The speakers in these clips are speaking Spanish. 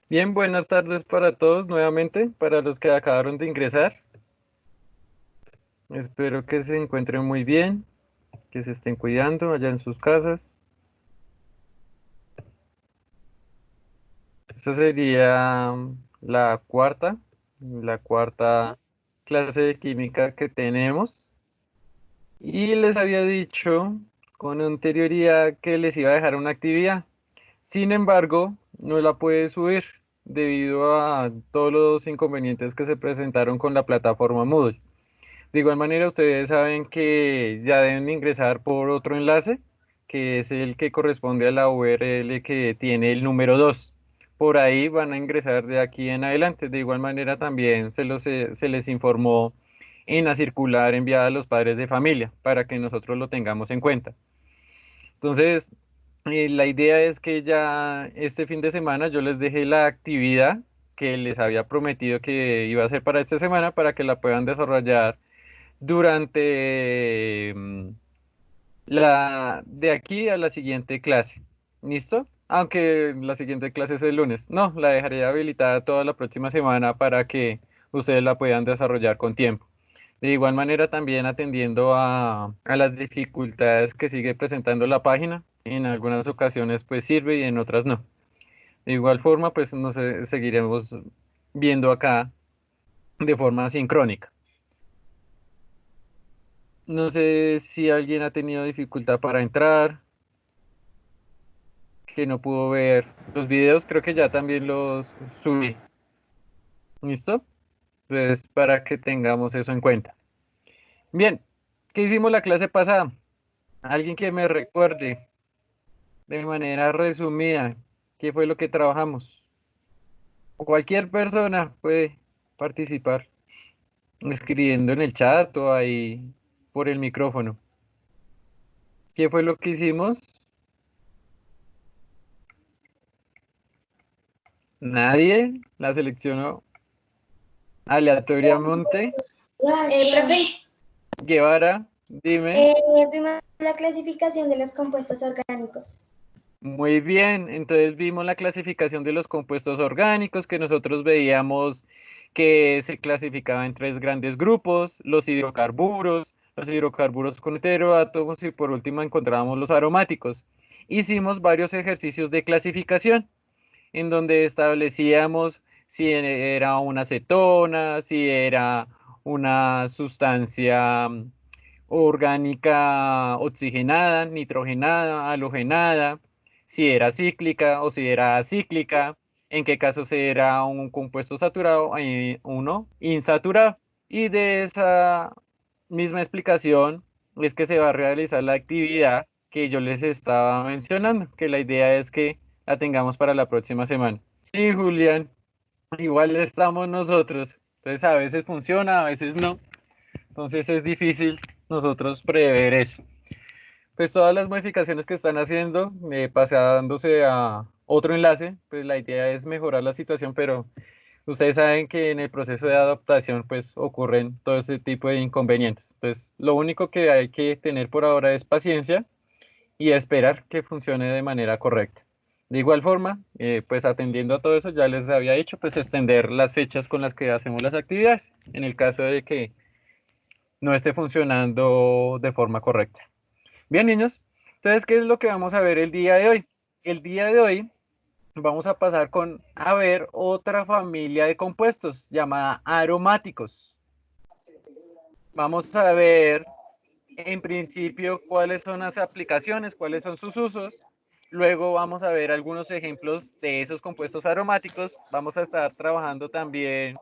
Bien, buenas tardes para todos nuevamente, para los que acabaron de ingresar. Espero que se encuentren muy bien, que se estén cuidando allá en sus casas. Esta sería la cuarta clase de química que tenemos. Y les había dicho con anterioridad que les iba a dejar una actividad. Sin embargo, no la puede subir debido a todos los inconvenientes que se presentaron con la plataforma Moodle. De igual manera, ustedes saben que ya deben ingresar por otro enlace, que es el que corresponde a la URL que tiene el número 2. Por ahí van a ingresar de aquí en adelante. De igual manera, también se les informó en la circular enviada a los padres de familia para que nosotros lo tengamos en cuenta. Entonces, la idea es que ya este fin de semana yo les dejé la actividad que les había prometido que iba a hacer para esta semana para que la puedan desarrollar durante la de aquí a la siguiente clase. ¿Listo? Aunque la siguiente clase es el lunes. No, la dejaré habilitada toda la próxima semana para que ustedes la puedan desarrollar con tiempo. De igual manera, también atendiendo a las dificultades que sigue presentando la página. En algunas ocasiones pues sirve y en otras no. De igual forma, pues nos seguiremos viendo acá de forma sincrónica. No sé si alguien ha tenido dificultad para entrar, que no pudo ver los videos, creo que ya también los subí. ¿Listo? Entonces, para que tengamos eso en cuenta. Bien, ¿qué hicimos la clase pasada? Alguien que me recuerde de manera resumida qué fue lo que trabajamos. O cualquier persona puede participar escribiendo en el chat o ahí por el micrófono. ¿Qué fue lo que hicimos? Nadie la seleccionó aleatoriamente. Profe, Guevara, dime. vimos la clasificación de los compuestos orgánicos. Muy bien, entonces vimos la clasificación de los compuestos orgánicos que nosotros veíamos que se clasificaba en tres grandes grupos, los hidrocarburos con heteroátomos y por último encontrábamos los aromáticos. Hicimos varios ejercicios de clasificación en donde establecíamos si era una acetona, si era una sustancia orgánica oxigenada, nitrogenada, halogenada, si era cíclica o si era acíclica, en qué casos era un compuesto saturado y uno insaturado. Y de esa misma explicación es que se va a realizar la actividad que yo les estaba mencionando, que la idea es que la tengamos para la próxima semana. Sí, Julián, igual estamos nosotros. Entonces a veces funciona, a veces no. Entonces es difícil nosotros prever eso. Pues todas las modificaciones que están haciendo, pasándose a otro enlace, pues la idea es mejorar la situación, pero ustedes saben que en el proceso de adaptación pues ocurren todo ese tipo de inconvenientes. Entonces lo único que hay que tener por ahora es paciencia y esperar que funcione de manera correcta. De igual forma, pues atendiendo a todo eso, ya les había dicho, pues extender las fechas con las que hacemos las actividades, en el caso de que no esté funcionando de forma correcta. Bien, niños, entonces, ¿qué es lo que vamos a ver el día de hoy? El día de hoy vamos a pasar a ver otra familia de compuestos llamada aromáticos. Vamos a ver en principio cuáles son las aplicaciones, cuáles son sus usos. Luego vamos a ver algunos ejemplos de esos compuestos aromáticos. Vamos a estar trabajando también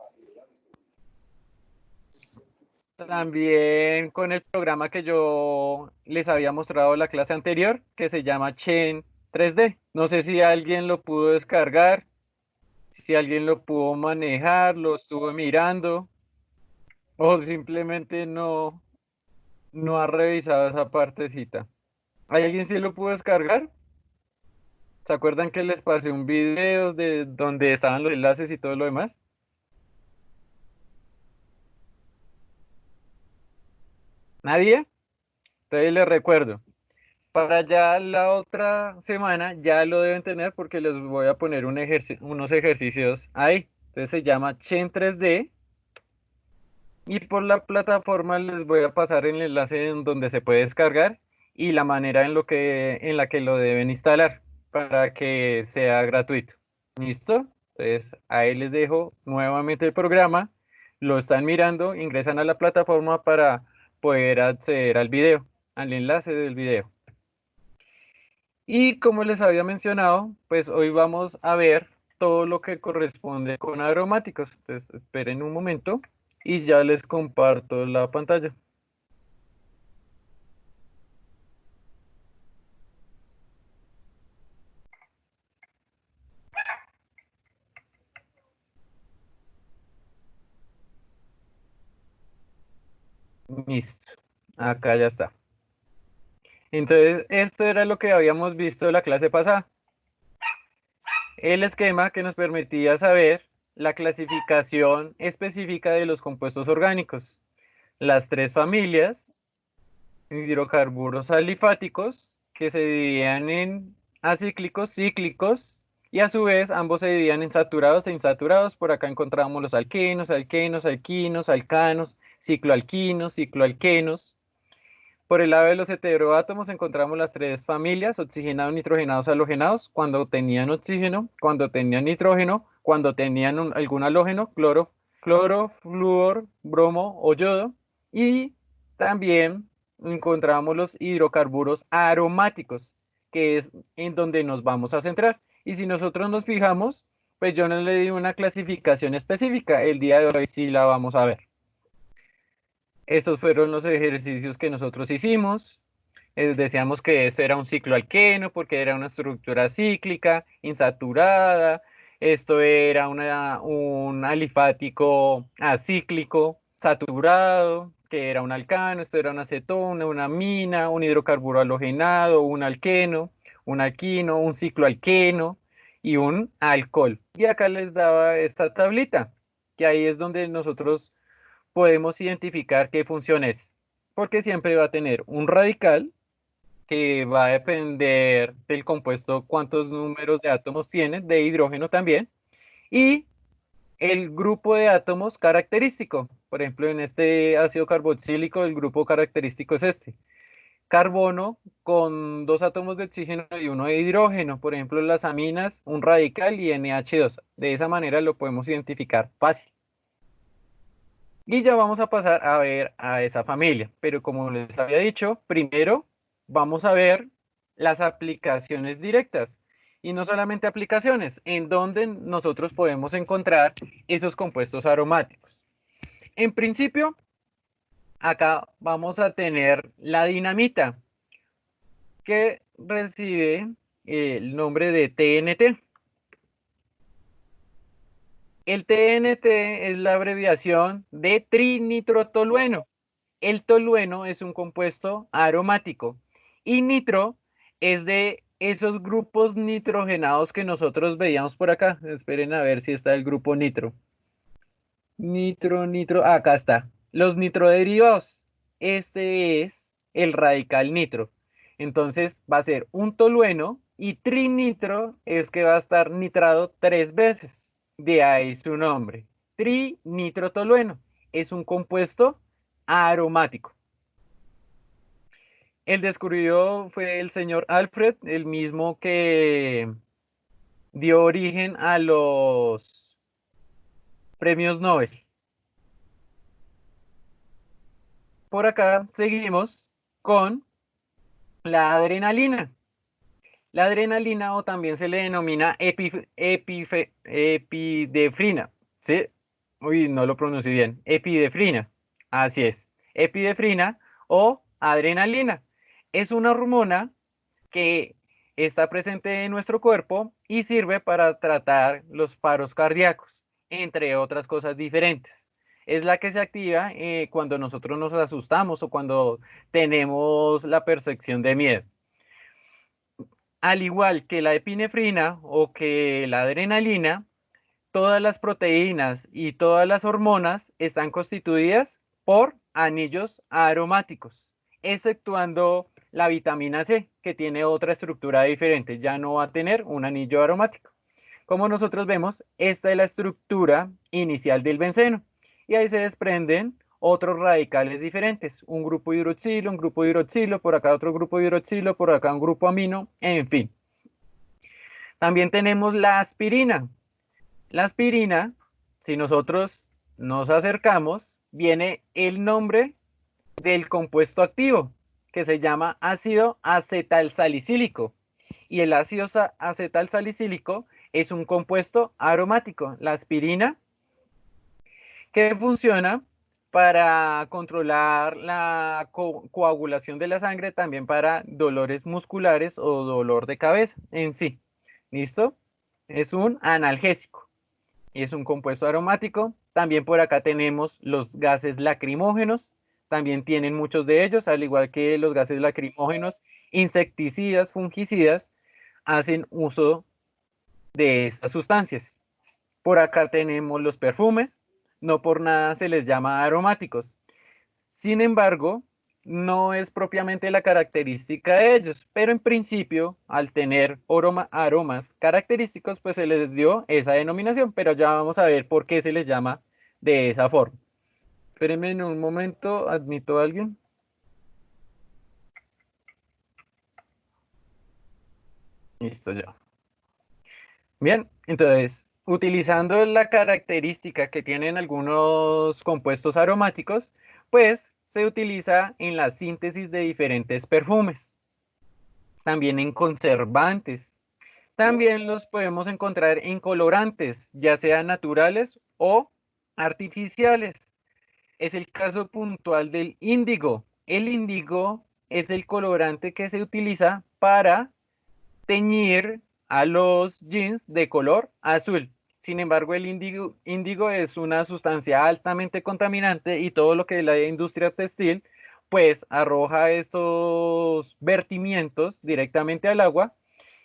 con el programa que yo les había mostrado en la clase anterior, que se llama Chain 3D. No sé si alguien lo pudo descargar, si alguien lo pudo manejar, lo estuvo mirando o simplemente no ha revisado esa partecita. ¿Hay alguien sí lo pudo descargar? ¿Se acuerdan que les pasé un video de donde estaban los enlaces y todo lo demás? ¿Nadie? Entonces les recuerdo. Para ya la otra semana ya lo deben tener porque les voy a poner unos ejercicios ahí. Entonces se llama Chen 3D y por la plataforma les voy a pasar el enlace en donde se puede descargar y la manera en la que lo deben instalar para que sea gratuito. ¿Listo? Entonces ahí les dejo nuevamente el programa. Lo están mirando, ingresan a la plataforma para poder acceder al video, al enlace del video. Y como les había mencionado, pues hoy vamos a ver todo lo que corresponde con aromáticos. Entonces, esperen un momento y ya les comparto la pantalla. Listo. Acá ya está. Entonces, esto era lo que habíamos visto en la clase pasada. El esquema que nos permitía saber la clasificación específica de los compuestos orgánicos. Las tres familias, hidrocarburos alifáticos, que se dividían en acíclicos, cíclicos, y a su vez ambos se dividían en saturados e insaturados. Por acá encontramos los alquenos, alquenos, alquinos, alcanos, cicloalquinos, cicloalquenos. Por el lado de los heteroátomos encontramos las tres familias, oxigenados, nitrogenados, halogenados, cuando tenían oxígeno, cuando tenían nitrógeno, cuando tenían algún halógeno, cloro, flúor, bromo o yodo. Y también encontramos los hidrocarburos aromáticos, que es en donde nos vamos a centrar. Y si nosotros nos fijamos, pues yo no le di una clasificación específica, el día de hoy sí la vamos a ver. Estos fueron los ejercicios que nosotros hicimos. Decíamos que esto era un ciclo alqueno porque era una estructura cíclica, insaturada. Esto era un alifático acíclico, saturado, que era un alcano. Esto era una acetona, una amina, un hidrocarburo halogenado, un alqueno, un alquino, un ciclo alqueno y un alcohol. Y acá les daba esta tablita, que ahí es donde nosotros podemos identificar qué función es, porque siempre va a tener un radical que va a depender del compuesto, cuántos números de átomos tiene, de hidrógeno también, y el grupo de átomos característico. Por ejemplo, en este ácido carboxílico, el grupo característico es este. Carbono con dos átomos de oxígeno y uno de hidrógeno. Por ejemplo, las aminas, un radical y NH2. De esa manera lo podemos identificar fácil. Y ya vamos a pasar a ver a esa familia. Pero como les había dicho, primero vamos a ver las aplicaciones directas. Y no solamente aplicaciones, en donde nosotros podemos encontrar esos compuestos aromáticos. En principio, acá vamos a tener la dinamita, que recibe el nombre de TNT. El TNT es la abreviación de trinitrotolueno. El tolueno es un compuesto aromático y nitro es de esos grupos nitrogenados que nosotros veíamos por acá. Esperen a ver si está el grupo nitro. Nitro, acá está. Los nitroderivados. Este es el radical nitro. Entonces va a ser un tolueno y trinitro es que va a estar nitrado 3 veces. De ahí su nombre. Trinitrotolueno. Es un compuesto aromático. El descubridor fue el señor Alfred, el mismo que dio origen a los premios Nobel. Por acá seguimos con la adrenalina. La adrenalina o también se le denomina epidefrina. ¿Sí? Uy, no lo pronuncié bien. Epidefrina. Así es. Epidefrina o adrenalina. Es una hormona que está presente en nuestro cuerpo y sirve para tratar los paros cardíacos, entre otras cosas diferentes. Es la que se activa cuando nosotros nos asustamos o cuando tenemos la percepción de miedo. Al igual que la epinefrina o que la adrenalina, todas las proteínas y todas las hormonas están constituidas por anillos aromáticos, exceptuando la vitamina C, que tiene otra estructura diferente, ya no va a tener un anillo aromático. Como nosotros vemos, esta es la estructura inicial del benceno y ahí se desprenden otros radicales diferentes, un grupo hidroxilo, un grupo hidroxilo, por acá otro grupo hidroxilo, por acá un grupo amino, en fin. También tenemos la aspirina. La aspirina, si nosotros nos acercamos, viene el nombre del compuesto activo, que se llama ácido acetalsalicílico. Y el ácido acetalsalicílico es un compuesto aromático, la aspirina, que funciona para controlar la coagulación de la sangre, también para dolores musculares o dolor de cabeza en sí. ¿Listo? Es un analgésico y es un compuesto aromático. También por acá tenemos los gases lacrimógenos, también tienen muchos de ellos, al igual que los gases lacrimógenos, insecticidas, fungicidas, hacen uso de estas sustancias. Por acá tenemos los perfumes, no por nada se les llama aromáticos. Sin embargo, no es propiamente la característica de ellos, pero en principio, al tener aromas característicos, pues se les dio esa denominación, pero ya vamos a ver por qué se les llama de esa forma. Espérenme en un momento, admito a alguien. Listo ya. Bien, entonces, utilizando la característica que tienen algunos compuestos aromáticos, pues se utiliza en la síntesis de diferentes perfumes, también en conservantes. También los podemos encontrar en colorantes, ya sean naturales o artificiales. Es el caso puntual del índigo. El índigo es el colorante que se utiliza para teñir a los jeans de color azul. Sin embargo, el índigo es una sustancia altamente contaminante y todo lo que es la industria textil, pues arroja estos vertimientos directamente al agua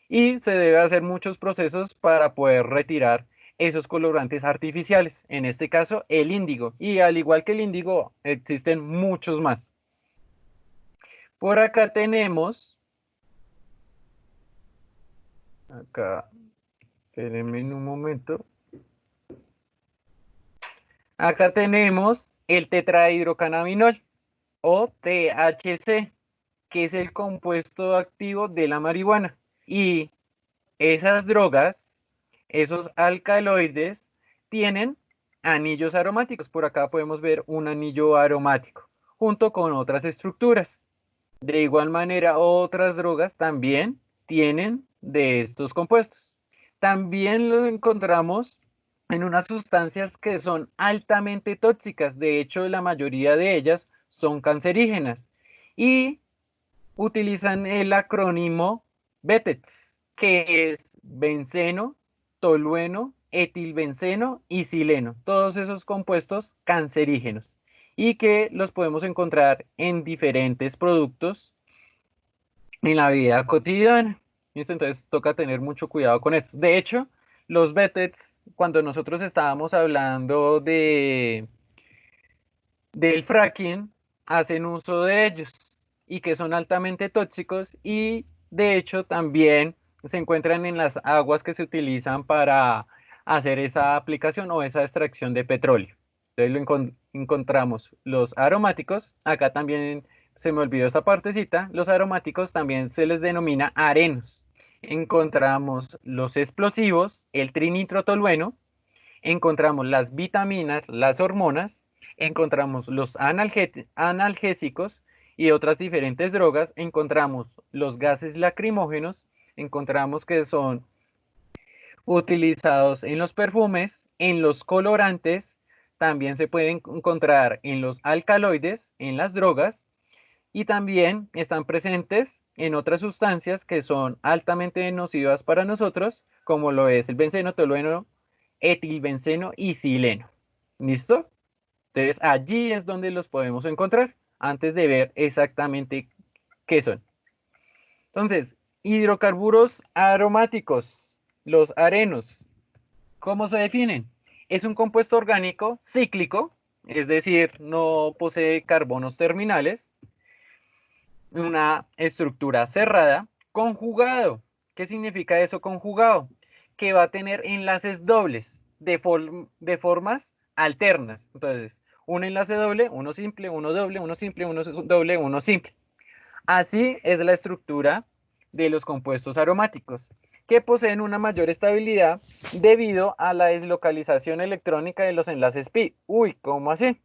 y se debe hacer muchos procesos para poder retirar esos colorantes artificiales, en este caso el índigo. Y al igual que el índigo, existen muchos más. Por acá tenemos, acá, espérenme un momento. Acá tenemos el tetrahidrocannabinol o THC, que es el compuesto activo de la marihuana. Y esas drogas, esos alcaloides, tienen anillos aromáticos. Por acá podemos ver un anillo aromático junto con otras estructuras. De igual manera, otras drogas también tienen de estos compuestos. También lo encontramos en unas sustancias que son altamente tóxicas. De hecho, la mayoría de ellas son cancerígenas y utilizan el acrónimo BETEX, que es benceno, tolueno, etilbenceno y sileno. Todos esos compuestos cancerígenos y que los podemos encontrar en diferentes productos en la vida cotidiana. ¿Listo? Entonces toca tener mucho cuidado con esto. De hecho, los BETEX, cuando nosotros estábamos hablando del fracking, hacen uso de ellos y que son altamente tóxicos y de hecho también se encuentran en las aguas que se utilizan para hacer esa aplicación o esa extracción de petróleo. Entonces encontramos los aromáticos, acá también se me olvidó esta partecita, los aromáticos también se les denomina arenos. Encontramos los explosivos, el trinitrotolueno, encontramos las vitaminas, las hormonas, encontramos los analgésicos y otras diferentes drogas, encontramos los gases lacrimógenos, encontramos que son utilizados en los perfumes, en los colorantes, también se pueden encontrar en los alcaloides, en las drogas, y también están presentes en otras sustancias que son altamente nocivas para nosotros, como lo es el benceno, tolueno, etilbenceno y sileno. ¿Listo? Entonces allí es donde los podemos encontrar antes de ver exactamente qué son. Entonces, hidrocarburos aromáticos, los arenos, ¿cómo se definen? Es un compuesto orgánico cíclico, es decir, no posee carbonos terminales, una estructura cerrada conjugado. ¿Qué significa eso conjugado? Que va a tener enlaces dobles de formas alternas. Entonces, un enlace doble, uno simple, uno doble, uno simple, uno doble, uno simple. Así es la estructura de los compuestos aromáticos, que poseen una mayor estabilidad debido a la deslocalización electrónica de los enlaces pi. Uy, ¿cómo así?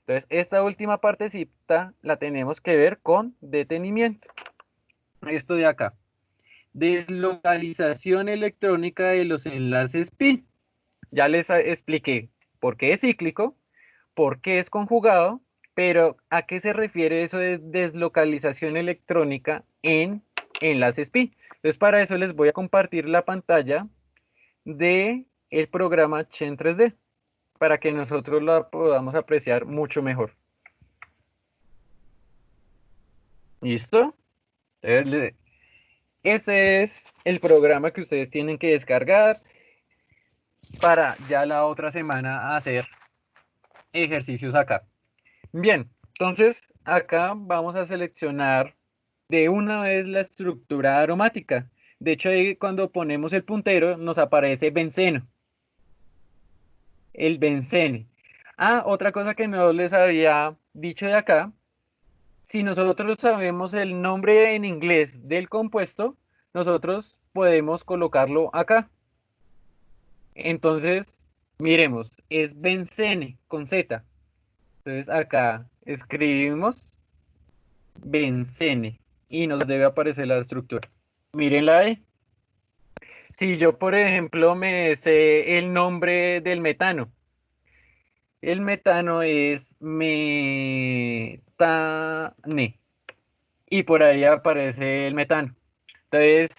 Entonces, esta última partecita la tenemos que ver con detenimiento. Esto de acá. Deslocalización electrónica de los enlaces pi. Ya les expliqué por qué es cíclico, por qué es conjugado, pero ¿a qué se refiere eso de deslocalización electrónica en enlaces pi? Entonces, para eso les voy a compartir la pantalla de el programa Chen 3D para que nosotros la podamos apreciar mucho mejor. ¿Listo? Ese es el programa que ustedes tienen que descargar para ya la otra semana hacer ejercicios acá. Bien, entonces acá vamos a seleccionar de una vez la estructura aromática. De hecho, ahí cuando ponemos el puntero nos aparece benceno. El bencene. Ah, otra cosa que no les había dicho de acá. Si nosotros sabemos el nombre en inglés del compuesto, nosotros podemos colocarlo acá. Entonces, miremos, es bencene con Z. Entonces acá escribimos bencene y nos debe aparecer la estructura. Mírenla ahí. Si yo, por ejemplo, me sé el nombre del metano, el metano es metane y por ahí aparece el metano. Entonces,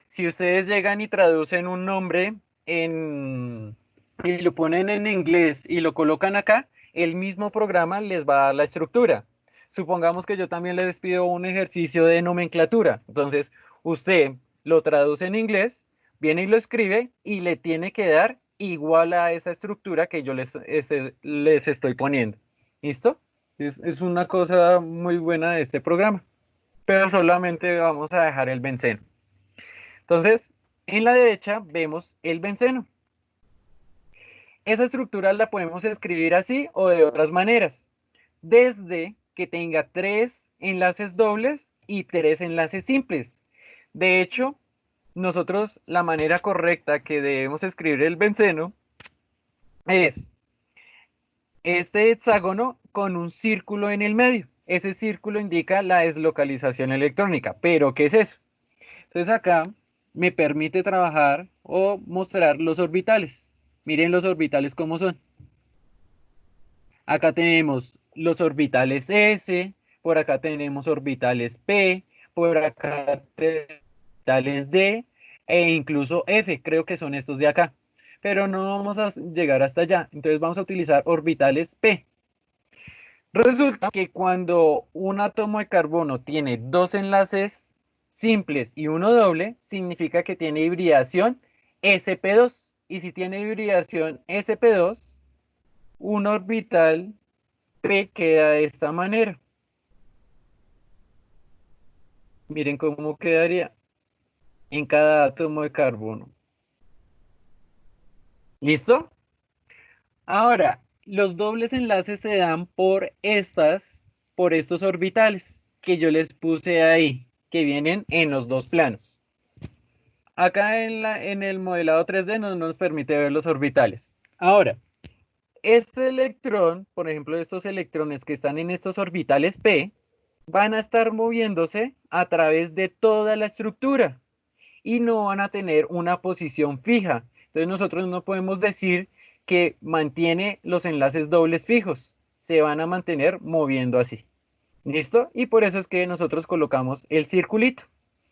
si ustedes llegan y traducen un nombre y lo ponen en inglés y lo colocan acá, el mismo programa les va a dar la estructura. Supongamos que yo también les pido un ejercicio de nomenclatura. Entonces, usted lo traduce en inglés, viene y lo escribe y le tiene que dar igual a esa estructura que yo les estoy poniendo. ¿Listo? Es una cosa muy buena de este programa, pero solamente vamos a dejar el benceno. Entonces, en la derecha vemos el benceno. Esa estructura la podemos escribir así o de otras maneras, desde que tenga 3 enlaces dobles y 3 enlaces simples. De hecho, nosotros la manera correcta que debemos escribir el benceno es este hexágono con un círculo en el medio. Ese círculo indica la deslocalización electrónica. ¿Pero qué es eso? Entonces acá me permite trabajar o mostrar los orbitales. Miren los orbitales cómo son. Acá tenemos los orbitales S, por acá tenemos orbitales P, por acá orbitales D e incluso F, creo que son estos de acá. Pero no vamos a llegar hasta allá, entonces vamos a utilizar orbitales P. Resulta que cuando un átomo de carbono tiene dos enlaces simples y uno doble, significa que tiene hibridación sp2. Y si tiene hibridación sp2, un orbital P queda de esta manera. Miren cómo quedaría en cada átomo de carbono. ¿Listo? Ahora, los dobles enlaces se dan por estos orbitales que yo les puse ahí, que vienen en los dos planos. Acá en el modelado 3D no nos permite ver los orbitales. Ahora, este electrón, por ejemplo, estos electrones que están en estos orbitales P, van a estar moviéndose a través de toda la estructura y no van a tener una posición fija. Entonces nosotros no podemos decir que mantiene los enlaces dobles fijos. Se van a mantener moviendo así. ¿Listo? Y por eso es que nosotros colocamos el circulito.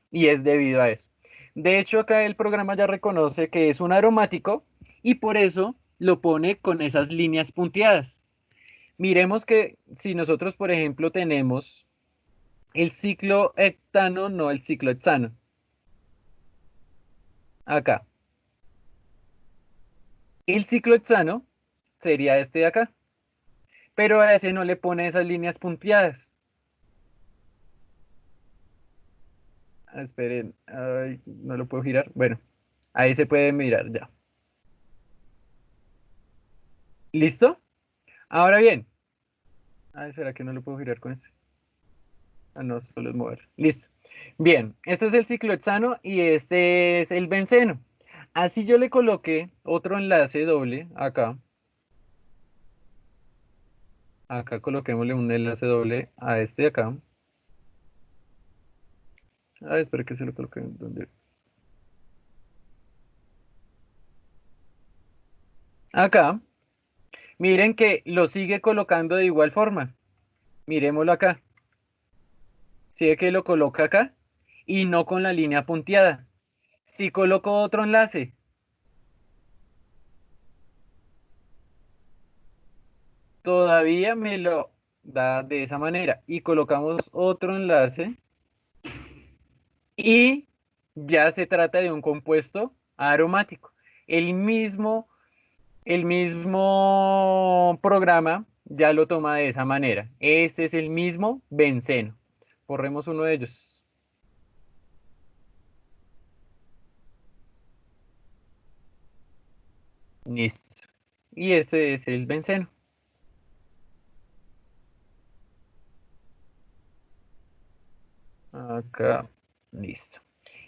Y es debido a eso. De hecho, acá el programa ya reconoce que es un aromático y por eso lo pone con esas líneas punteadas. Miremos que si nosotros, por ejemplo, tenemos el ciclo heptano, no el ciclo hexano. Acá. El ciclo hexano sería este de acá. Pero a ese no le pone esas líneas punteadas. Esperen, ay, no lo puedo girar. Bueno, ahí se puede mirar ya. ¿Listo? Ahora bien. Ay, ¿será que no lo puedo girar con este? Ah, no, solo es mover. Listo. Bien, este es el ciclohexano y este es el benceno. Así yo le coloqué otro enlace doble acá. Acá coloquémosle un enlace doble a este de acá. Ay, espera que se lo coloque donde. Acá. Miren que lo sigue colocando de igual forma. Miremoslo acá. Sigue que lo coloca acá y no con la línea punteada. Si coloco otro enlace, todavía me lo da de esa manera. Y colocamos otro enlace y ya se trata de un compuesto aromático. El mismo, el mismo programa ya lo toma de esa manera. Este es el mismo benceno. Borremos uno de ellos. Listo. Y este es el benceno. Acá. Listo.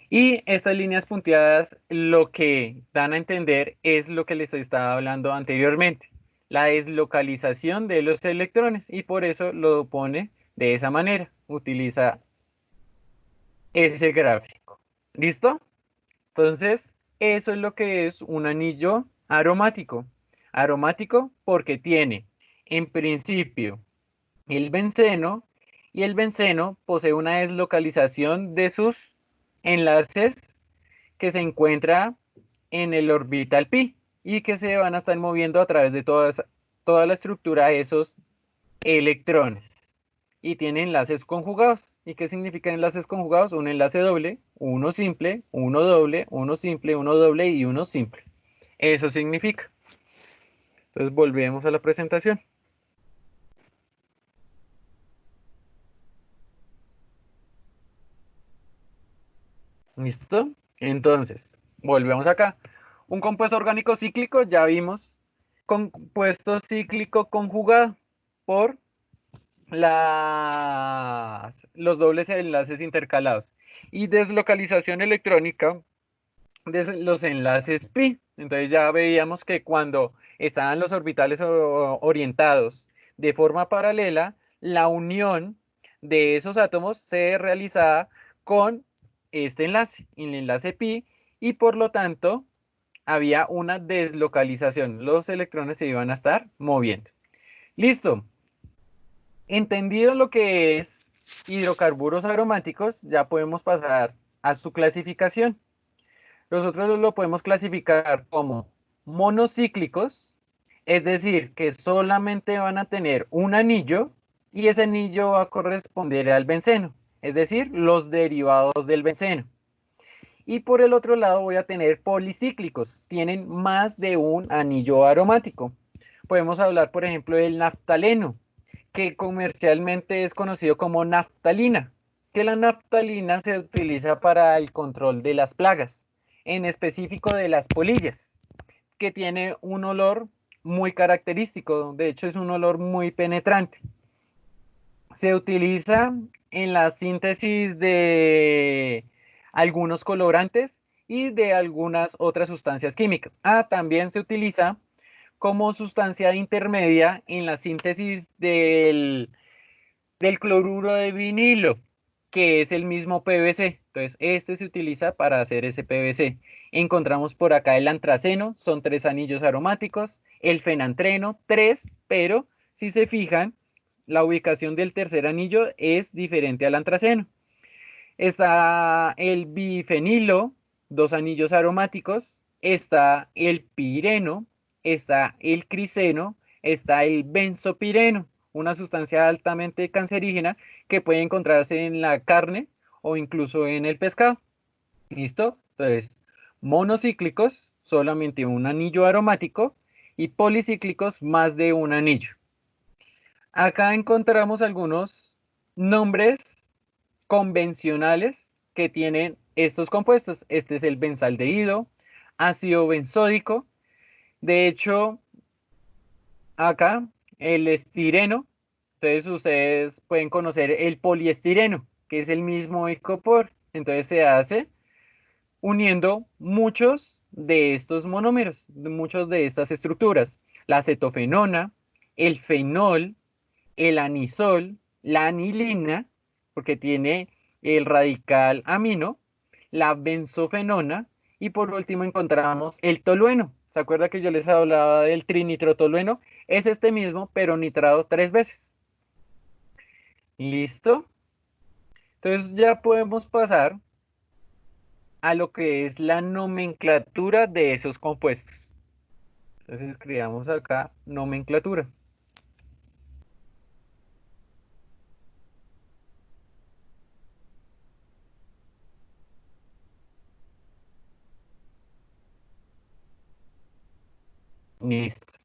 Y estas líneas punteadas lo que dan a entender es lo que les estaba hablando anteriormente, la deslocalización de los electrones y por eso lo pone de esa manera, utiliza ese gráfico. ¿Listo? Entonces, eso es lo que es un anillo aromático. Aromático porque tiene, en principio, el benceno y el benceno posee una deslocalización de sus enlaces que se encuentra en el orbital pi y que se van a estar moviendo a través de toda la estructura de esos electrones. Y tiene enlaces conjugados. ¿Y qué significa enlaces conjugados? Un enlace doble, uno simple, uno doble, uno simple, uno doble y uno simple. Eso significa. Entonces volvemos a la presentación. ¿Listo? Entonces, volvemos acá. Un compuesto orgánico cíclico, ya vimos. Compuesto cíclico conjugado por los dobles enlaces intercalados. Y deslocalización electrónica de los enlaces pi. Entonces ya veíamos que cuando estaban los orbitales orientados de forma paralela, la unión de esos átomos se realizaba con este enlace, el enlace pi, y por lo tanto había una deslocalización. Los electrones se iban a estar moviendo. Listo. Entendido lo que es hidrocarburos aromáticos, ya podemos pasar a su clasificación. Nosotros lo podemos clasificar como monocíclicos, es decir, que solamente van a tener un anillo y ese anillo va a corresponder al benceno, es decir, los derivados del benceno. Y por el otro lado voy a tener policíclicos, tienen más de un anillo aromático. Podemos hablar, por ejemplo, del naftaleno, que comercialmente es conocido como naftalina, que la naftalina se utiliza para el control de las plagas, en específico de las polillas, que tiene un olor muy característico, de hecho es un olor muy penetrante. Se utiliza en la síntesis de algunos colorantes y de algunas otras sustancias químicas. También se utiliza como sustancia intermedia en la síntesis del cloruro de vinilo, que es el mismo PVC. Entonces, este se utiliza para hacer ese PVC. Encontramos por acá el antraceno, son 3 anillos aromáticos, el fenantreno, 3, pero si se fijan, la ubicación del tercer anillo es diferente al antraceno. Está el bifenilo, 2 anillos aromáticos, está el pireno, está el criseno, está el benzopireno, una sustancia altamente cancerígena que puede encontrarse en la carne o incluso en el pescado. ¿Listo? Entonces, monocíclicos, solamente un anillo aromático, y policíclicos, más de un anillo. Acá encontramos algunos nombres convencionales que tienen estos compuestos. Este es el benzaldehído, ácido benzódico. De hecho, acá el estireno, entonces ustedes pueden conocer el poliestireno, que es el mismo icopor. Entonces se hace uniendo muchos de estos monómeros, muchos de estas estructuras. La acetofenona, el fenol, el anisol, la anilina, porque tiene el radical amino, la benzofenona y por último encontramos el tolueno. ¿Se acuerda que yo les hablaba del trinitrotolueno? Es este mismo, pero nitrado 3 veces. ¿Listo? Entonces ya podemos pasar a lo que es la nomenclatura de esos compuestos. Entonces escribamos acá nomenclatura. Listo.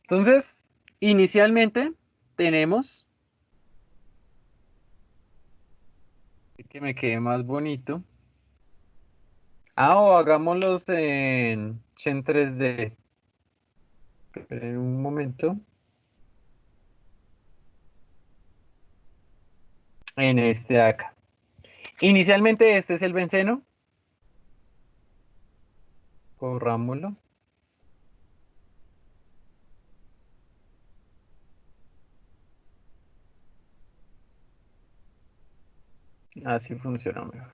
Entonces, inicialmente tenemos, que me quede más bonito. O hagámoslos en 3D. Esperen un momento. En este de acá. Inicialmente este es el benceno. Corrámoslo. Así funciona mejor.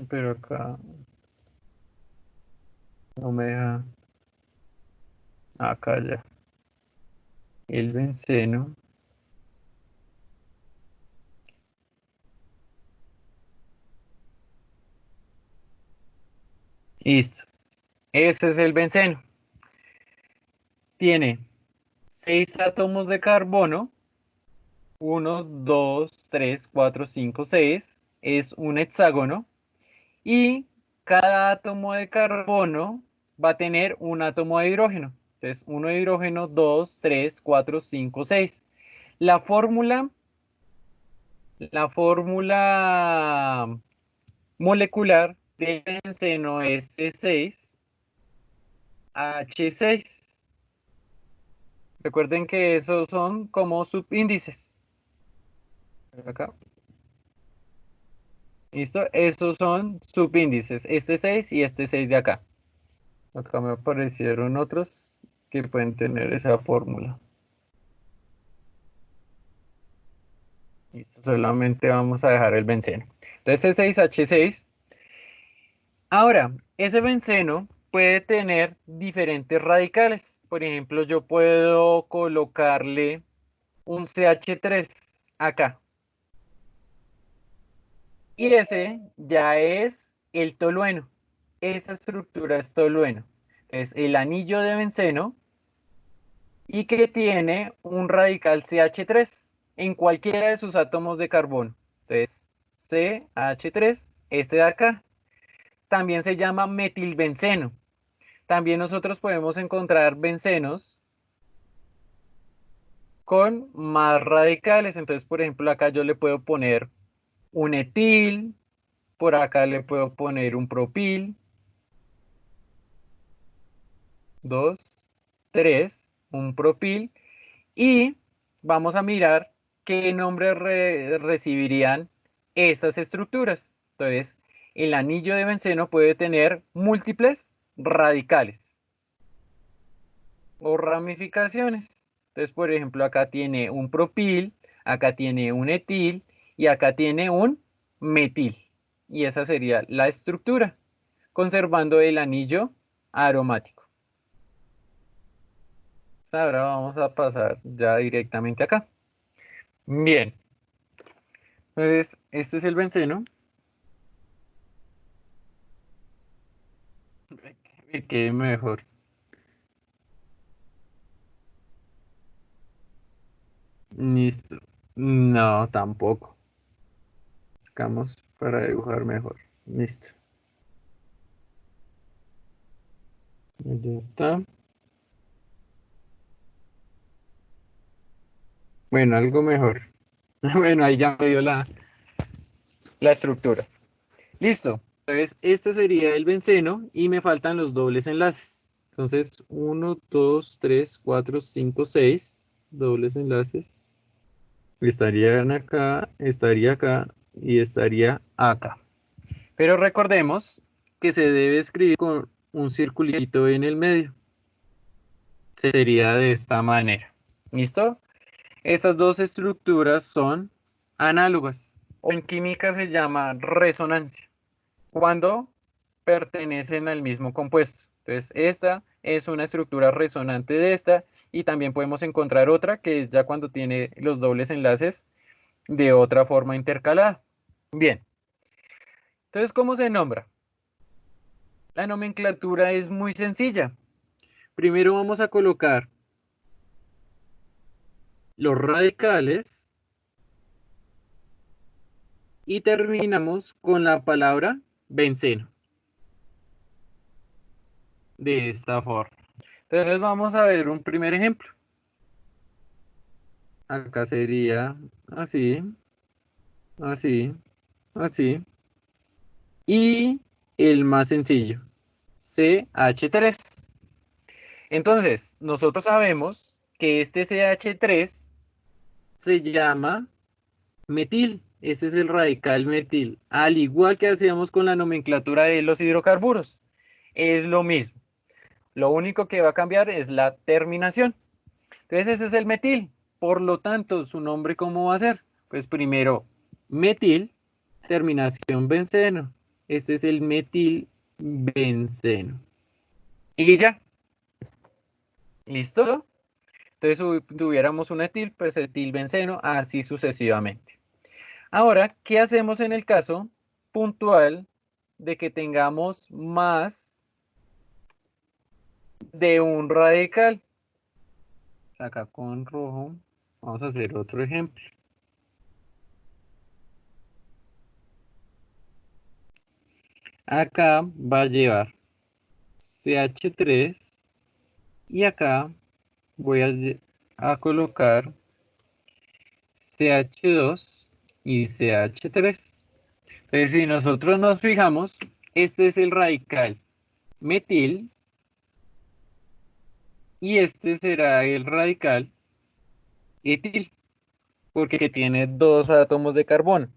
Pero acá no me deja. Acá ya. El benceno. Listo. Este es el benceno. Tiene 6 átomos de carbono. 1, 2, 3, 4, 5, 6. Es un hexágono. Y cada átomo de carbono va a tener un átomo de hidrógeno. Entonces, uno de hidrógeno, 2, 3, 4, 5, 6. La fórmula, la fórmula molecular del benceno es C6H6. Recuerden que esos son como subíndices. Acá. ¿Listo? Esos son subíndices. Este 6 y este 6 de acá. Acá me aparecieron otros que pueden tener esa fórmula. Listo, solamente vamos a dejar el benceno. Entonces C6H6. Ahora, ese benceno puede tener diferentes radicales. Por ejemplo, yo puedo colocarle un CH3 acá. Y ese ya es el tolueno. Esta estructura es tolueno. Es el anillo de benceno y que tiene un radical CH3 en cualquiera de sus átomos de carbono. Entonces, CH3, este de acá, también se llama metilbenceno. También nosotros podemos encontrar bencenos con más radicales. Entonces, por ejemplo, acá yo le puedo poner un etil, por acá le puedo poner un propil, 2, 3, un propil, y vamos a mirar qué nombre recibirían esas estructuras. Entonces, el anillo de benceno puede tener múltiples radicales o ramificaciones. Entonces, por ejemplo, acá tiene un propil, acá tiene un etil y acá tiene un metil. Y esa sería la estructura, conservando el anillo aromático. Ahora vamos a pasar ya directamente acá. Bien, entonces este es el benceno. Que quede mejor. Listo. No, tampoco. Buscamos para dibujar mejor. Listo. Ya está. Bueno, algo mejor. Bueno, ahí ya me dio la estructura. Listo. Entonces, este sería el benceno y me faltan los dobles enlaces. Entonces, uno, 2, 3, 4, 5, 6 dobles enlaces. Estarían acá, estaría acá y estaría acá. Pero recordemos que se debe escribir con un circulito en el medio. Sería de esta manera. ¿Listo? Estas dos estructuras son análogas o en química se llama resonancia cuando pertenecen al mismo compuesto. Entonces, esta es una estructura resonante de esta y también podemos encontrar otra que es ya cuando tiene los dobles enlaces de otra forma intercalada. Bien, entonces, ¿cómo se nombra? La nomenclatura es muy sencilla. Primero vamos a colocar los radicales y terminamos con la palabra benceno. De esta forma. Entonces vamos a ver un primer ejemplo. Acá sería así, así, así. Y el más sencillo, CH3. Entonces, nosotros sabemos que este CH3 se llama metil. Este es el radical metil. Al igual que hacíamos con la nomenclatura de los hidrocarburos. Es lo mismo. Lo único que va a cambiar es la terminación. Entonces ese es el metil. Por lo tanto, su nombre, ¿cómo va a ser? Pues primero, metil, terminación benceno. Este es el metil benceno. Y ya, ¿listo? Entonces, si tuviéramos un etil, pues etil benceno, así sucesivamente. Ahora, ¿qué hacemos en el caso puntual de que tengamos más de un radical? Acá con rojo, vamos a hacer otro ejemplo. Acá va a llevar CH3 y acá voy a colocar CH2 y CH3. Entonces, si nosotros nos fijamos, este es el radical metil y este será el radical etil, porque tiene dos átomos de carbono.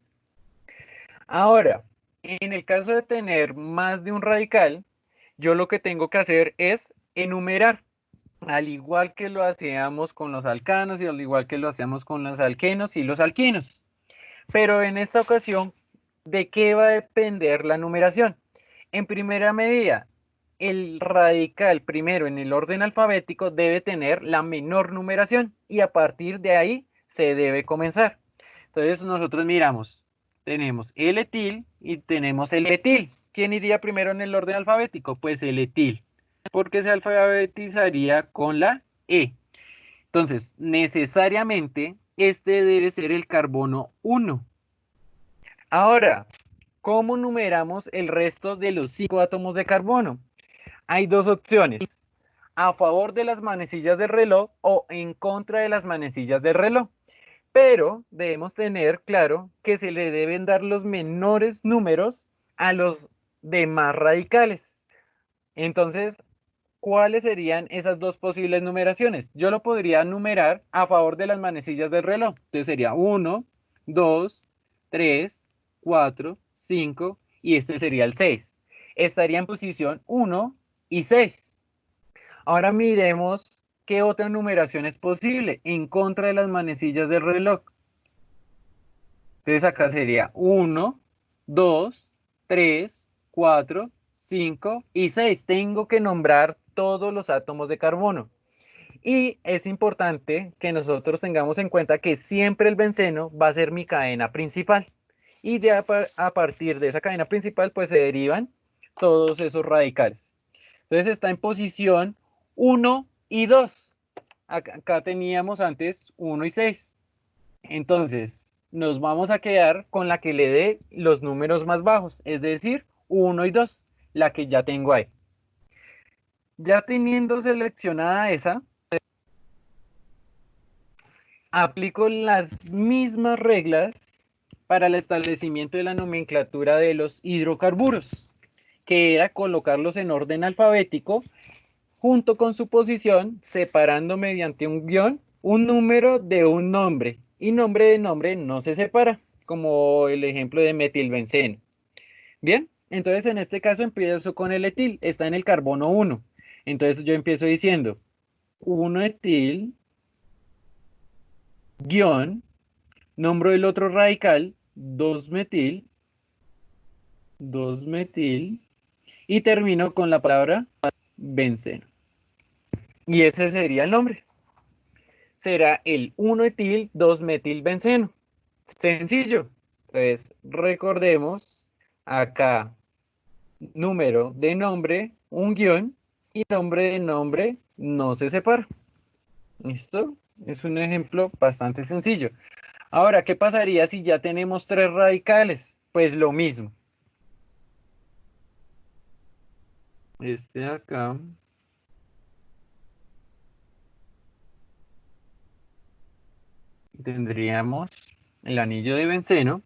Ahora, en el caso de tener más de un radical, yo lo que tengo que hacer es enumerar. Al igual que lo hacíamos con los alcanos y al igual que lo hacíamos con los alquenos y los alquinos. Pero en esta ocasión, ¿de qué va a depender la numeración? En primera medida, el radical primero en el orden alfabético debe tener la menor numeración y a partir de ahí se debe comenzar. Entonces nosotros miramos, tenemos el etil y tenemos el etil. ¿Quién iría primero en el orden alfabético? Pues el etil, porque se alfabetizaría con la E. Entonces, necesariamente, este debe ser el carbono 1. Ahora, ¿cómo numeramos el resto de los 5 átomos de carbono? Hay dos opciones, a favor de las manecillas del reloj o en contra de las manecillas del reloj. Pero debemos tener claro que se le deben dar los menores números a los demás radicales. Entonces, ¿cuáles serían esas dos posibles numeraciones? Yo lo podría numerar a favor de las manecillas del reloj. Entonces sería 1, 2, 3, 4, 5 y este sería el 6. Estaría en posición 1 y 6. Ahora miremos qué otra numeración es posible en contra de las manecillas del reloj. Entonces acá sería 1, 2, 3, 4, 5 y 6. Tengo que nombrar todos los átomos de carbono. Y es importante que nosotros tengamos en cuenta que siempre el benceno va a ser mi cadena principal. Y a partir de esa cadena principal pues se derivan todos esos radicales. Entonces está en posición 1 y 2. Acá teníamos antes 1 y 6. Entonces, nos vamos a quedar con la que le dé los números más bajos, es decir, 1 y 2, la que ya tengo ahí. Ya teniendo seleccionada esa, aplico las mismas reglas para el establecimiento de la nomenclatura de los hidrocarburos, que era colocarlos en orden alfabético junto con su posición, separando mediante un guión un número de un nombre, y nombre de nombre no se separa, como el ejemplo de metilbenceno. Bien, entonces en este caso empiezo con el etil, está en el carbono 1. Entonces yo empiezo diciendo 1 etil, guión, nombro el otro radical, 2 metil, 2 metil, y termino con la palabra benceno. Y ese sería el nombre. Será el 1-etil 2-metilbenceno. Sencillo. Entonces, recordemos acá número de nombre, un guión, y nombre de nombre no se separa. ¿Listo? Es un ejemplo bastante sencillo. Ahora, ¿qué pasaría si ya tenemos 3 radicales? Pues lo mismo. Este acá. Tendríamos el anillo de benceno.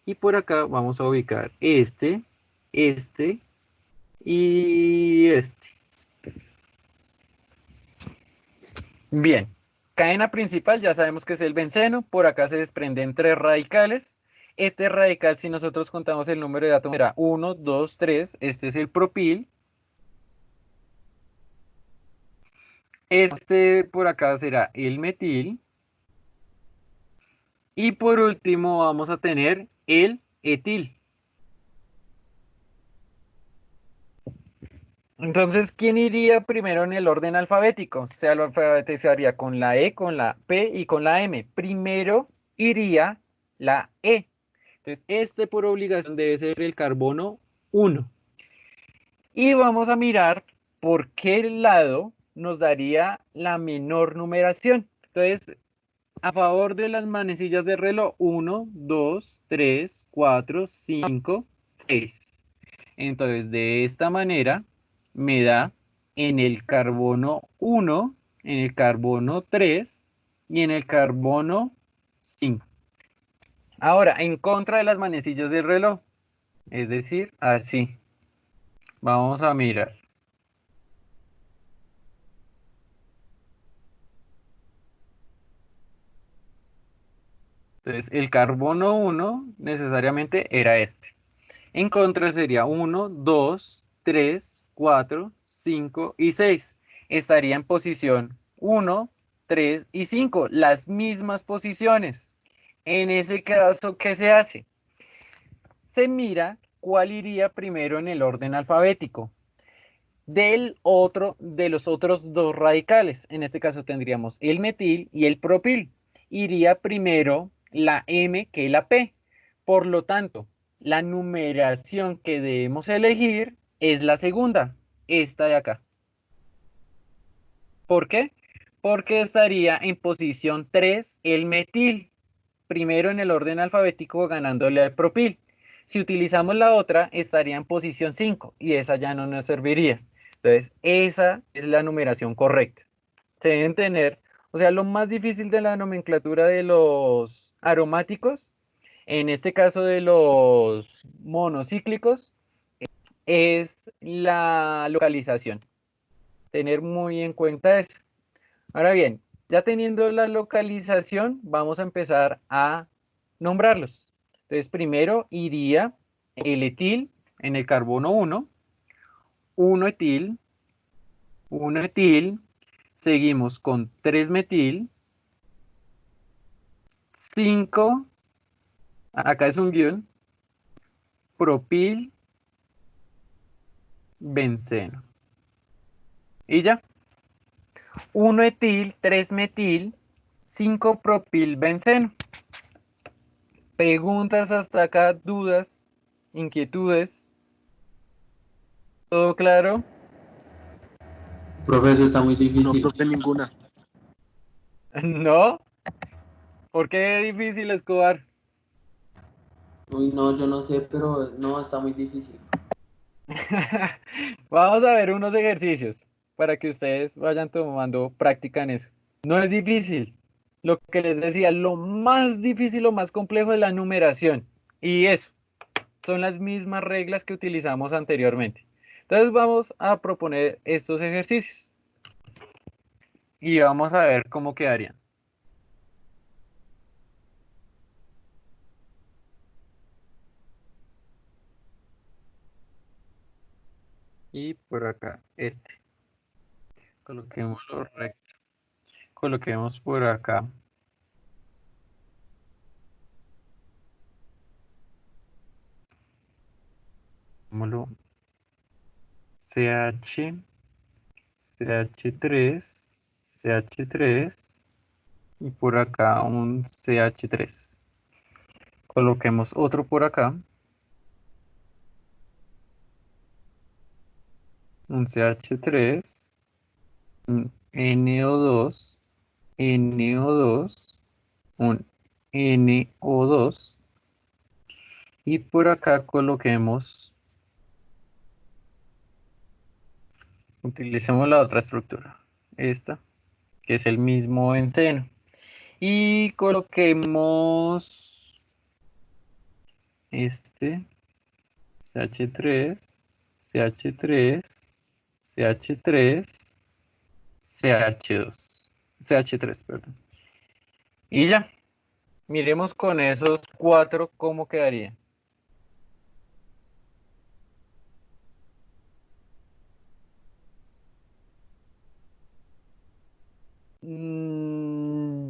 Y por acá vamos a ubicar este y este. Bien, cadena principal ya sabemos que es el benceno, por acá se desprenden 3 radicales. Este radical, si nosotros contamos el número de átomos, será 1, 2, 3, este es el propil. Este por acá será el metil. Y por último vamos a tener el etil. Entonces, ¿quién iría primero en el orden alfabético? Se lo alfabetizaría con la E, con la P y con la M. Primero iría la E. Entonces, este por obligación debe ser el carbono 1. Y vamos a mirar por qué lado nos daría la menor numeración. Entonces, a favor de las manecillas de reloj, 1, 2, 3, 4, 5, 6. Entonces, de esta manera me da en el carbono 1, en el carbono 3 y en el carbono 5. Ahora, en contra de las manecillas del reloj, es decir, así. Vamos a mirar. Entonces, el carbono 1 necesariamente era este. En contra sería 1, 2, 3, 4, 5 y 6. Estaría en posición 1, 3 y 5, las mismas posiciones. En ese caso, ¿qué se hace? Se mira cuál iría primero en el orden alfabético de los otros 2 radicales. En este caso tendríamos el metil y el propil. Iría primero la M que la P. Por lo tanto, la numeración que debemos elegir es la segunda, esta de acá. ¿Por qué? Porque estaría en posición 3 el metil, primero en el orden alfabético ganándole al propil. Si utilizamos la otra, estaría en posición 5 y esa ya no nos serviría. Entonces, esa es la numeración correcta. Se deben tener, o sea, lo más difícil de la nomenclatura de los aromáticos, en este caso de los monocíclicos, es la localización. Tener muy en cuenta eso. Ahora bien, ya teniendo la localización, vamos a empezar a nombrarlos. Entonces, primero iría el etil en el carbono 1, 1 etil, 1 etil, seguimos con 3 metil, 5, acá es un guión, propil, benceno. Y ya, 1 etil, 3 metil, 5 propil, benceno. Preguntas hasta acá, dudas, inquietudes. ¿Todo claro? Profe, eso está muy No, difícil. profe, ninguna. ¿No? ¿Por qué difícil, Escobar? Uy, no, yo no sé, pero no, está muy difícil. Vamos a ver unos ejercicios para que ustedes vayan tomando práctica en eso. No es difícil. Lo que les decía, lo más difícil, lo más complejo es la numeración. Y eso, son las mismas reglas que utilizamos anteriormente. Entonces vamos a proponer estos ejercicios y vamos a ver cómo quedarían. Y por acá, coloquémoslo recto. Coloquemos por acá. Pongámoslo CH, CH3, CH3 y por acá un CH3. Coloquemos otro por acá, un CH3, un NO2, NO2, un NO2 y por acá coloquemos, utilicemos la otra estructura, esta, que es el mismo benceno. Y coloquemos este CH3, CH3, CH3, CH2, CH3, perdón. Y ya, miremos con esos cuatro cómo quedaría.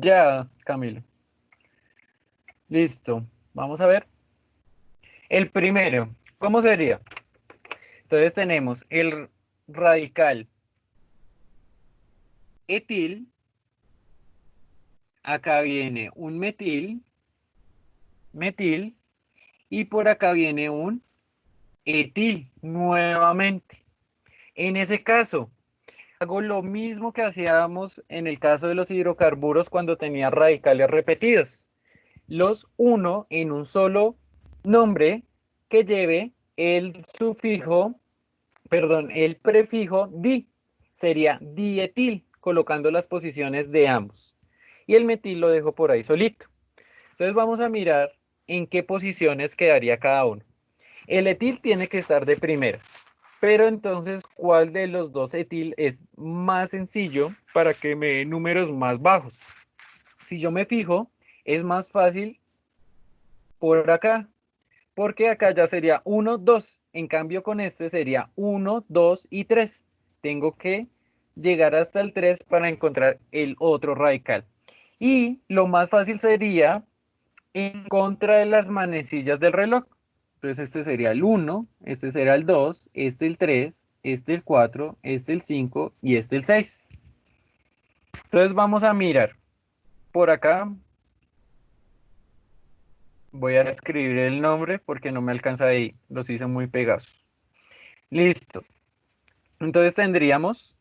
Ya, Camilo. Listo. Vamos a ver. El primero, ¿cómo sería? Entonces tenemos el radical etil. Acá viene un metil, metil. Y por acá viene un etil nuevamente. En ese caso, hago lo mismo que hacíamos en el caso de los hidrocarburos cuando tenía radicales repetidos. Los uno en un solo nombre que lleve el sufijo, perdón, el prefijo di. Sería dietil, colocando las posiciones de ambos. Y el metil lo dejo por ahí solito. Entonces vamos a mirar en qué posiciones quedaría cada uno. El etil tiene que estar de primera. Pero entonces, ¿cuál de los dos etil es más sencillo para que me dé números más bajos? Si yo me fijo, es más fácil por acá, porque acá ya sería 1, 2. En cambio, con este sería 1, 2 y 3. Tengo que llegar hasta el 3 para encontrar el otro radical. Y lo más fácil sería en contra de las manecillas del reloj. Entonces este sería el 1, este será el 2, este el 3, este el 4, este el 5 y este el 6. Entonces vamos a mirar. Por acá voy a escribir el nombre porque no me alcanza ahí. Los hice muy pegados. Listo. Entonces tendríamos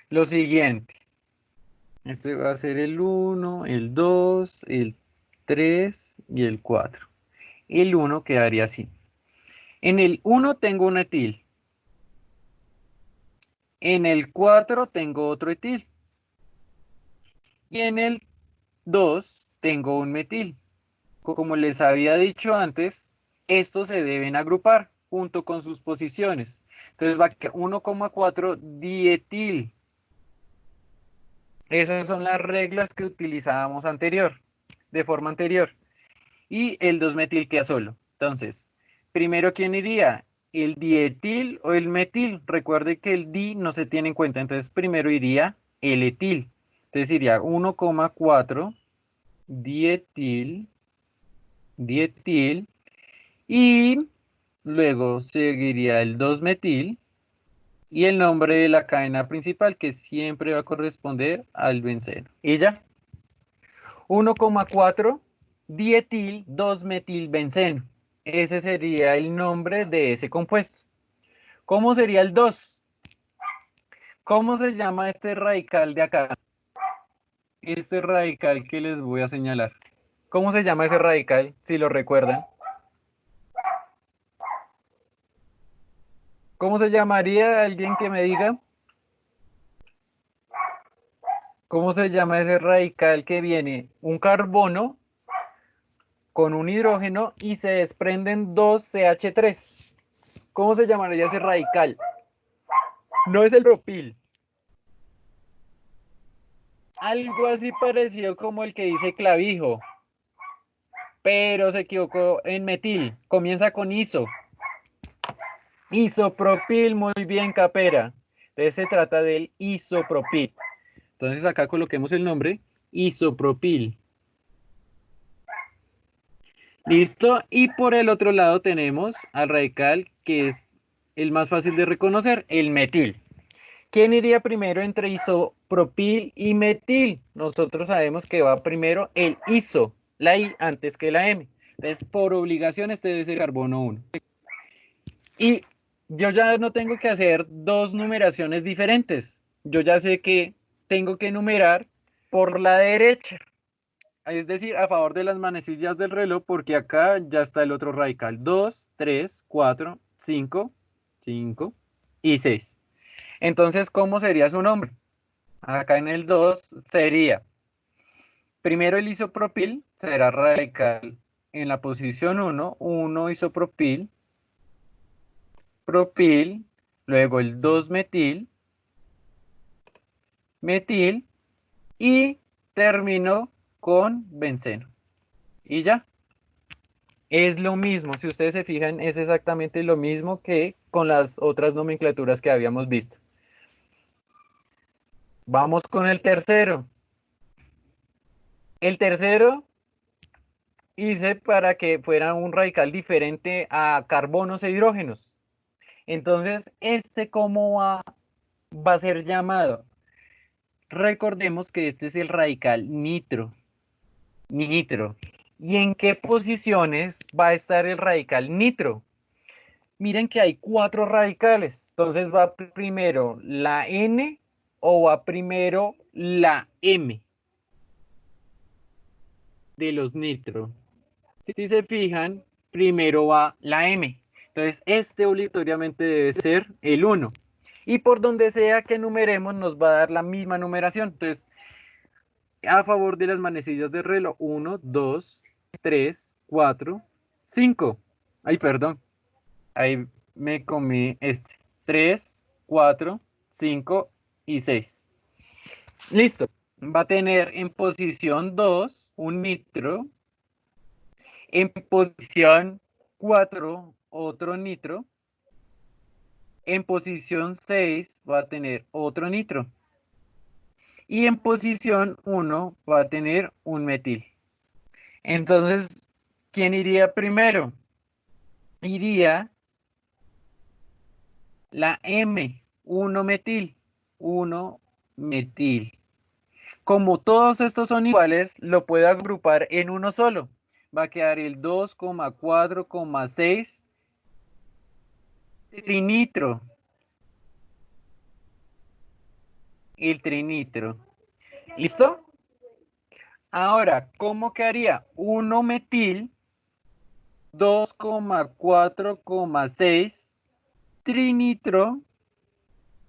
lo siguiente. Este va a ser el 1, el 2, el 3 y el 4. El 1 quedaría así. En el 1 tengo un etil. En el 4 tengo otro etil. Y en el 2 tengo un metil. Como les había dicho antes, estos se deben agrupar junto con sus posiciones. Entonces va a 1,4 dietil. Esas son las reglas que utilizábamos de forma anterior. Y el 2-metil queda solo. Entonces, primero, ¿quién iría? ¿El dietil o el metil? Recuerde que el di no se tiene en cuenta. Entonces, primero iría el etil. Entonces iría 1,4 dietil, dietil. Y luego seguiría el 2-metil y el nombre de la cadena principal que siempre va a corresponder al benceno. Y ya, 1,4 dietil 2-metilbenceno. Ese sería el nombre de ese compuesto. ¿Cómo sería el 2? ¿Cómo se llama este radical de acá? Este radical que les voy a señalar. ¿Cómo se llama ese radical? Si lo recuerdan. ¿Cómo se llamaría? ¿Alguien que me diga? ¿Cómo se llama ese radical que viene un carbono con un hidrógeno y se desprenden dos CH3? ¿Cómo se llamaría ese radical? No es el propil. Algo así parecido como el que dice clavijo, pero se equivocó en metil. Comienza con iso. Isopropil, muy bien, Capera. Entonces se trata del isopropil. Entonces acá coloquemos el nombre, isopropil. Listo. Y por el otro lado tenemos al radical que es el más fácil de reconocer, el metil. ¿Quién iría primero entre isopropil y metil? Nosotros sabemos que va primero el iso, la I antes que la M. Entonces, por obligación, este debe ser carbono 1. Y yo ya no tengo que hacer dos numeraciones diferentes. Yo ya sé que tengo que numerar por la derecha. Es decir, a favor de las manecillas del reloj, porque acá ya está el otro radical. 2, 3, 4, 5, 5 y 6. Entonces, ¿cómo sería su nombre? Acá en el 2 sería, primero el isopropil será radical en la posición 1, 1 isopropil, propil, luego el 2 metil, metil y termino con benceno. Y ya, es lo mismo, si ustedes se fijan, es exactamente lo mismo que con las otras nomenclaturas que habíamos visto. Vamos con el tercero. El tercero hice para que fuera un radical diferente a carbonos e hidrógenos. Entonces, ¿cómo va a ser llamado? Recordemos que este es el radical nitro. Nitro. ¿Y en qué posiciones va a estar el radical nitro? Miren que hay 4 radicales. Entonces, ¿va primero la N o va primero la M de los nitro? Si se fijan, primero va la M. Entonces, este obligatoriamente debe ser el 1. Y por donde sea que numeremos, nos va a dar la misma numeración. Entonces, a favor de las manecillas del reloj, 1, 2, 3, 4, 5. Ay, perdón. Ahí me comí este. 3, 4, 5 y 6. Listo. Va a tener en posición 2 un nitro. En posición 4, otro nitro. En posición 6 va a tener otro nitro. Y en posición 1 va a tener un metil. Entonces, ¿quién iría primero? Iría la M, 1 metil. 1 metil. Como todos estos son iguales, lo puedo agrupar en uno solo. Va a quedar el 2,4,6 trinitro. El trinitro. ¿Listo? Ahora, ¿cómo quedaría? 1 metil, 2,4,6 trinitro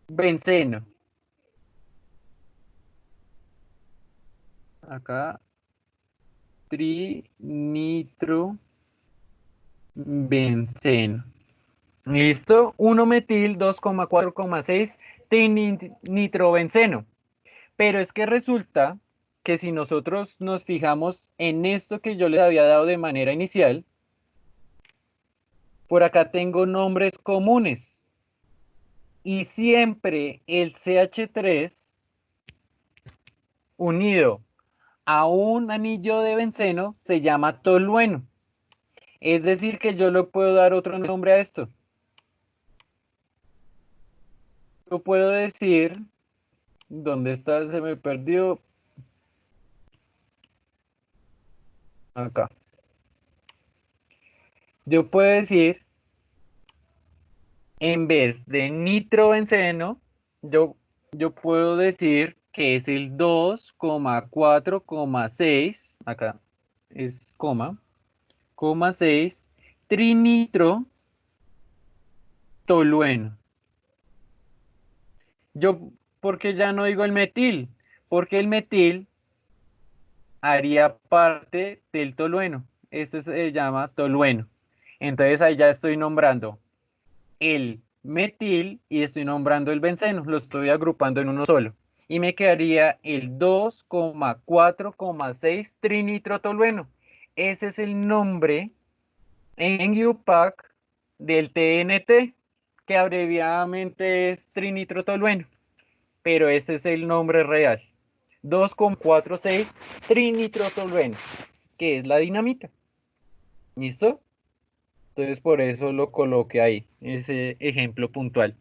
benceno. Acá, trinitro benceno. ¿Listo? 1 metil, 2,4,6 trinitrobenceno. Pero es que resulta que si nosotros nos fijamos en esto que yo les había dado de manera inicial, por acá tengo nombres comunes. Y siempre el CH3 unido a un anillo de benceno se llama tolueno. Es decir, que yo le puedo dar otro nombre a esto. Yo puedo decir, ¿dónde está? Se me perdió. Acá. Yo puedo decir, en vez de nitrobenceno, yo puedo decir que es el 2,4,6, acá es coma, 6 trinitro tolueno. Yo, ¿por qué ya no digo el metil? porque el metil haría parte del tolueno. Este se llama tolueno. Entonces ahí ya estoy nombrando el metil y estoy nombrando el benceno. Lo estoy agrupando en uno solo. Y me quedaría el 2,4,6 trinitrotolueno. Ese es el nombre en UPAC del TNT, que abreviadamente es trinitrotolueno. Pero ese es el nombre real. 2,46 trinitrotolueno, que es la dinamita. ¿Listo? Entonces por eso lo coloqué ahí, ese ejemplo puntual.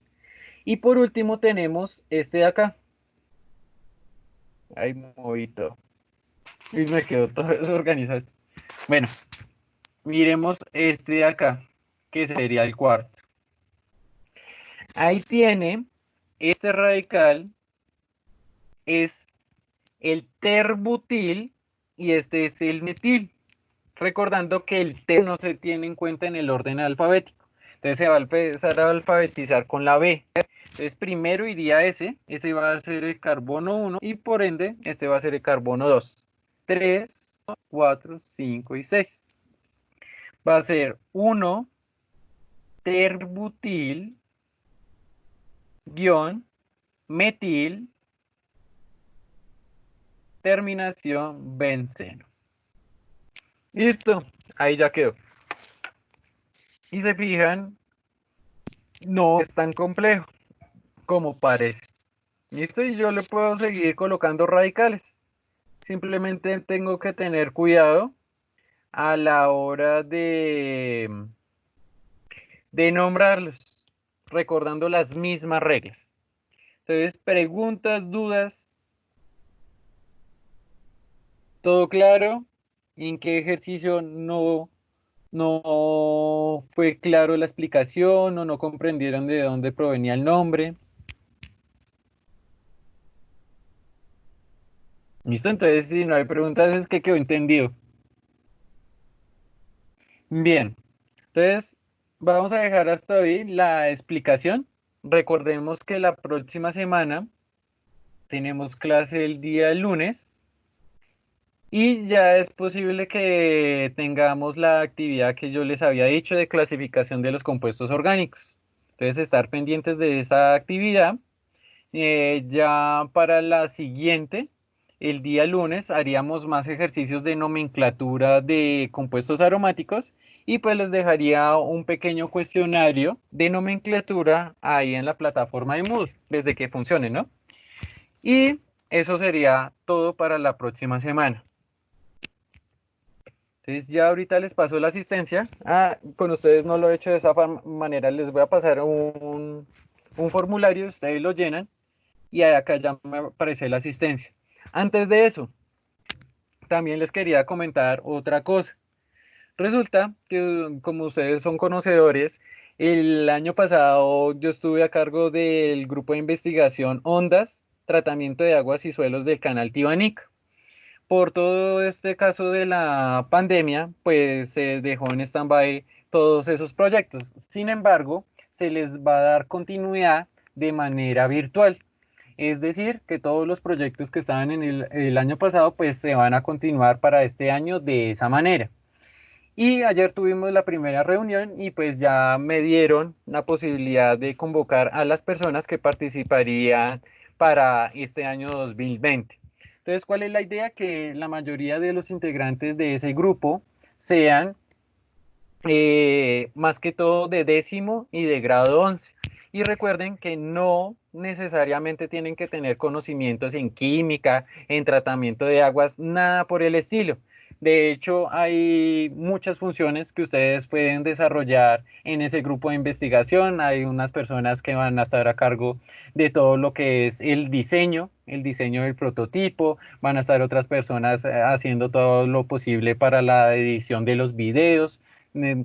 Y por último tenemos este de acá. Ahí moví todo. Y me quedó todo desorganizado. Bueno, miremos este de acá, que sería el cuarto. Ahí tiene, este radical es el terbutil y este es el metil. Recordando que el T no se tiene en cuenta en el orden alfabético. Entonces se va a empezar a alfabetizar con la B. Entonces primero iría ese va a ser el carbono 1 y por ende este va a ser el carbono 2. 3, 4, 5 y 6. Va a ser 1 terbutil guión metil terminación benceno. Listo, ahí ya quedó. Y se fijan, no es tan complejo como parece. ¿Listo? Y yo le puedo seguir colocando radicales. Simplemente tengo que tener cuidado a la hora de nombrarlos, recordando las mismas reglas. Entonces, preguntas, dudas, ¿todo claro? ¿En qué ejercicio no fue claro la explicación o no comprendieron de dónde provenía el nombre? ¿Listo? Entonces, si no hay preguntas, es que quedó entendido. Bien, entonces vamos a dejar hasta hoy la explicación. Recordemos que la próxima semana tenemos clase el día lunes y ya es posible que tengamos la actividad que yo les había dicho de clasificación de los compuestos orgánicos. Entonces, estar pendientes de esa actividad. Ya para la siguiente, el día lunes, haríamos más ejercicios de nomenclatura de compuestos aromáticos y pues les dejaría un pequeño cuestionario de nomenclatura ahí en la plataforma de Moodle, desde que funcione, ¿no? Y eso sería todo para la próxima semana. Entonces ya ahorita les paso la asistencia. Con ustedes no lo he hecho de esa manera, les voy a pasar un formulario, ustedes lo llenan y acá ya me aparece la asistencia. Antes de eso, también les quería comentar otra cosa. Resulta que, como ustedes son conocedores, el año pasado yo estuve a cargo del grupo de investigación Ondas, Tratamiento de Aguas y Suelos del Canal Tibanica. Por todo este caso de la pandemia, pues se dejó en stand-by todos esos proyectos. Sin embargo, se les va a dar continuidad de manera virtual. Es decir, que todos los proyectos que estaban en el año pasado, pues se van a continuar para este año de esa manera. Y ayer tuvimos la primera reunión y pues ya me dieron la posibilidad de convocar a las personas que participarían para este año 2020. Entonces, ¿cuál es la idea? Que la mayoría de los integrantes de ese grupo sean más que todo de décimo y de grado 11. Y recuerden que no necesariamente tienen que tener conocimientos en química, en tratamiento de aguas, nada por el estilo. De hecho, hay muchas funciones que ustedes pueden desarrollar en ese grupo de investigación. Hay unas personas que van a estar a cargo de todo lo que es el diseño del prototipo. Van a estar otras personas haciendo todo lo posible para la edición de los videos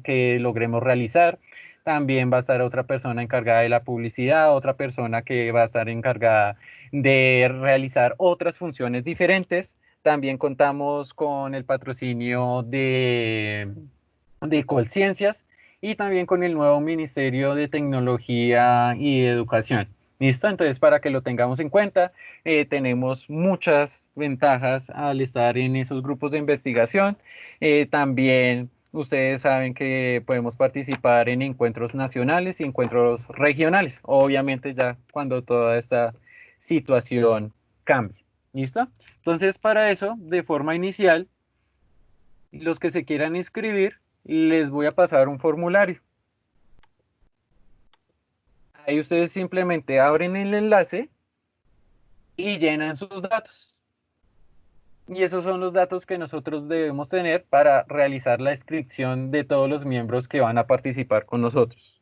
que logremos realizar. También va a estar otra persona encargada de la publicidad, otra persona que va a estar encargada de realizar otras funciones diferentes. También contamos con el patrocinio de Colciencias y también con el nuevo Ministerio de Tecnología y Educación. ¿Listo? Entonces, para que lo tengamos en cuenta, tenemos muchas ventajas al estar en esos grupos de investigación. También ustedes saben que podemos participar en encuentros nacionales y encuentros regionales, obviamente ya cuando toda esta situación cambie. ¿Listo? Entonces, para eso, de forma inicial, los que se quieran inscribir, les voy a pasar un formulario. Ahí ustedes simplemente abren el enlace y llenan sus datos. Y esos son los datos que nosotros debemos tener para realizar la inscripción de todos los miembros que van a participar con nosotros.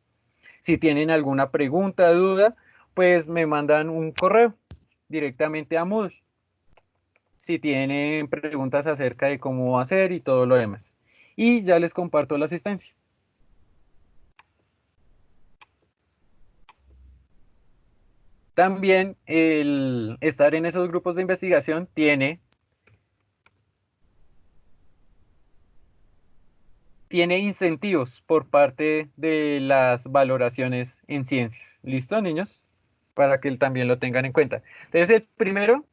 Si tienen alguna pregunta, duda, pues me mandan un correo directamente a Moodle. Si tienen preguntas acerca de cómo hacer y todo lo demás. Y ya les comparto la asistencia. También el estar en esos grupos de investigación tiene incentivos por parte de las valoraciones en ciencias. ¿Listo, niños? Para que también lo tengan en cuenta. Entonces, el primero